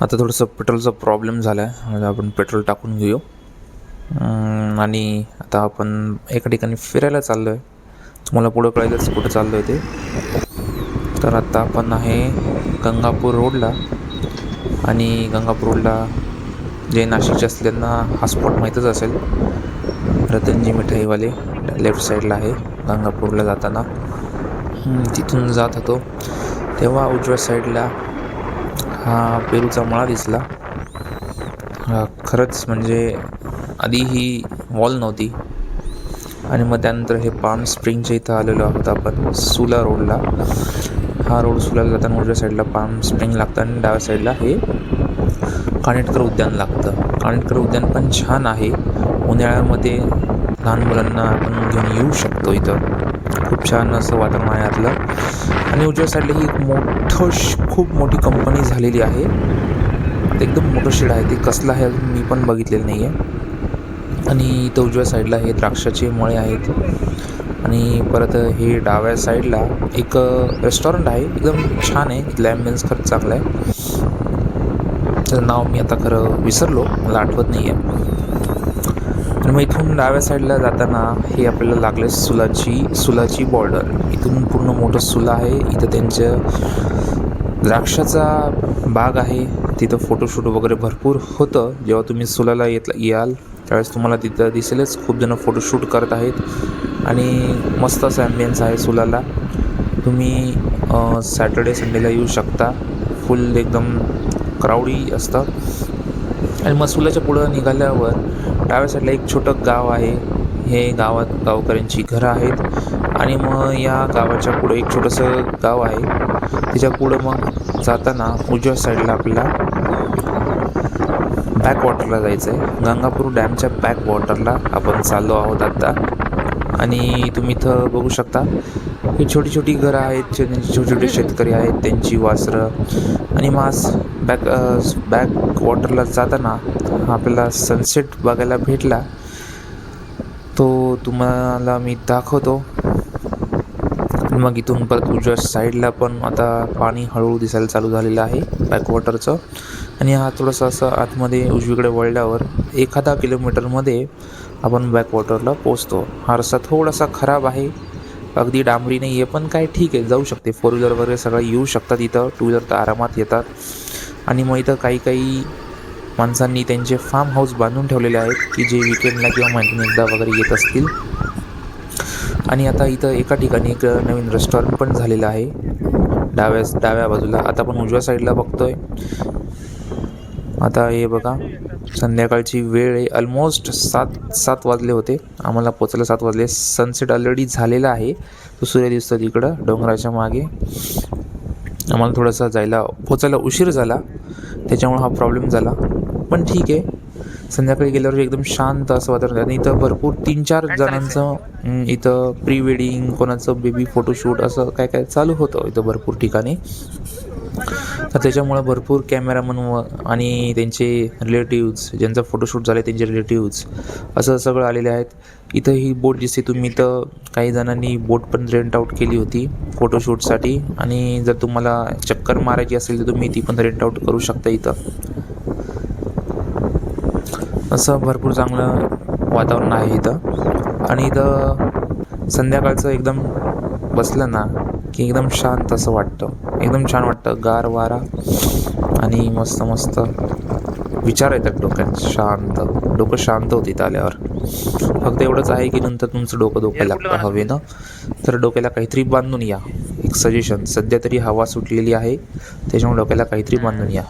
आता थोडंसं पेट्रोलचा प्रॉब्लेम झाला आहे, आपण पेट्रोल टाकून घेऊ. आणि आता आपण एका ठिकाणी फिरायला चाललो आहे. तुम्हाला पुढं कळेलच कुठं चाललो आहे ते. तर आता आपण आहे गंगापूर रोडला. आणि गंगापूर रोडला जे नाशिकचे असलेल्यांना हा स्पॉट माहीतच असेल, रतनजी मिठाईवाले लेफ्ट साईडला आहे गंगापूरला जाताना. तिथून जात होतो तेव्हा उजव्या साईडला हा पेरूचा मळा दिसला. खरंच म्हणजे आधी ही वॉल नव्हती. आणि मग त्यानंतर हे पाम स्प्रिंगच्या इथं आलेलो आहोत आपण सुला रोडला. हा रोड सुलाला जाताना उजव्या साईडला पाम स्प्रिंग लागतं आणि डाव्या साईडला हे कानेटकर उद्यान लागतं. कानेटकर उद्यान पण छान आहे. उन्हाळ्यामध्ये लहान मुलांना आपण घेऊन येऊ शकतो. इथं खूप छान असं वातावरण आहे आतलं. आणि उजव्या साईडला ही खूप मोठी कंपनी झालेली आहे. एकदम मोठं शेड आहे. ते कसलं आहे अजून मी पण बघितलेलं नाही आहे. आणि इथं उजव्या साईडला हे द्राक्षाचे मळे आहेत. आणि परत हे डाव्या साईडला एक रेस्टॉरंट आहे, एकदम छान आहे. इथलं ॲम्बियन्स खरंच चांगलं आहे. त्याचं नाव मी आता खरं विसरलो, मला आठवत नाही आहे. आणि मग इथून डाव्या साईडला जाताना हे आपल्याला लागले सुलाची बॉर्डर. इथून पूर्ण मोठं सुला आहे. इथं त्यांचं द्राक्षाचा बाग आहे. तिथं फोटोशूट वगैरे भरपूर होतं. जेव्हा तुम्ही सुलाला याल त्यावेळेस तुम्हाला तिथं दिसेलच, खूप जण फोटोशूट करत आहेत. आणि मस्त असं ॲम्बियन्स आहे सुलाला. तुम्ही सॅटर्डे संडेला येऊ शकता. फुल एकदम क्राऊडी असतं. आणि मग सुलाच्या पुढं निघाल्यावर डाव्या साईडला एक छोटं गाव आहे. हे गावात गावकऱ्यांची घरं आहेत. आणि मग या गावाच्या पुढं एक छोटंसं गाव आहे. त्याच्या पुढं मग जाताना उजव्या साईडला आपल्याला बॅकवॉटरला जायचं आहे. गंगापूर डॅमच्या बॅकवॉटरला आपण चाललो आहोत आता. आणि तुम्ही इथं बघू शकता ही छोटी घरं आहेत, छोटे शेतकरी आहेत, त्यांची वासरं. आणि मास बॅक वॉटरला जाताना आपल्याला सनसेट बघायला भेटला, तो तुम्हाला मी दाखवतो. मग इथून परत उजव्या साईडला पण आता पाणी हळूहळू दिसायला चालू झालेलं आहे बॅकवॉटरचं. आणि हा थोडंसं असं आतमध्ये उजवीकडे वळल्यावर 1-10 किलोमीटरमध्ये आपण बॅकवॉटरला पोचतो. हा रस्ता थोडासा खराब आहे, अगदी डांबरी नाही आहे, पण काय ठीक आहे, जाऊ शकते. 4 व्हीलर वगैरे सगळं येऊ शकतात इथं. 2 व्हीलर तर आरामात येतात. आणि मग इथं काही माणसांनी त्यांचे फार्म हाऊस बांधून ठेवलेले आहेत की जे विकेंडला किंवा महिन्यातून एकदा वगैरे येत असतील. आणि आता इथं एका ठिकाणी एक नवीन रेस्टॉरंट पण झालेलं आहे डाव्या बाजूला. आता आपण उजव्या साईडला बघतोय. आता हे बघा, संध्याकाळची वेळ आहे. ऑलमोस्ट 7 वाजले होते. आम्हाला पोचायला 7 वाजले. सनसेट ऑलरेडी झालेला आहे. तो सूर्य दिसतो तिकडं डोंगराच्या मागे. आम्हाला थोडासा पोचायला उशीर झाला, त्याच्यामुळे हा प्रॉब्लेम झाला. पण ठीक आहे, संध्याकाळी गेल्यावर एकदम शांत असं वातावरण. आणि इथं भरपूर 3-4 जणांचं इथं प्री वेडिंग, कोणाचं बेबी फोटोशूट असं काय चालू होतं इथं भरपूर ठिकाणी. तर त्याच्यामुळं भरपूर कॅमेरामन आणि त्यांचे रिलेटिव्ज, ज्यांचा फोटोशूट झाला आहे त्यांचे रिलेटिव्ज असं सगळं आलेले आहेत. इथं ही बोट दिसते तुम्ही, तर काही जणांनी बोट पण रेंट आऊट केली होती फोटोशूटसाठी. आणि जर तुम्हाला चक्कर मारायची असेल तर तुम्ही ती पण रेंट आऊट करू शकता इथं. असं भरपूर चांगलं वातावरण आहे इथं. आणि इथं संध्याकाळचं एकदम बसलं ना की एकदम शांत असं वाटतं, एकदम छान वाटतं. गार वारा आणि मस्त विचार येतात डोक्यात. डोकं शांत होतं इथं आल्यावर. फक्त एवढंच आहे की नंतर तुमचं डोकं लागतं हवेनं, तर डोक्याला काहीतरी बांधून या. एक सजेशन, सध्या तरी हवा सुटलेली आहे, त्याच्यामुळे डोक्याला काहीतरी बांधून या.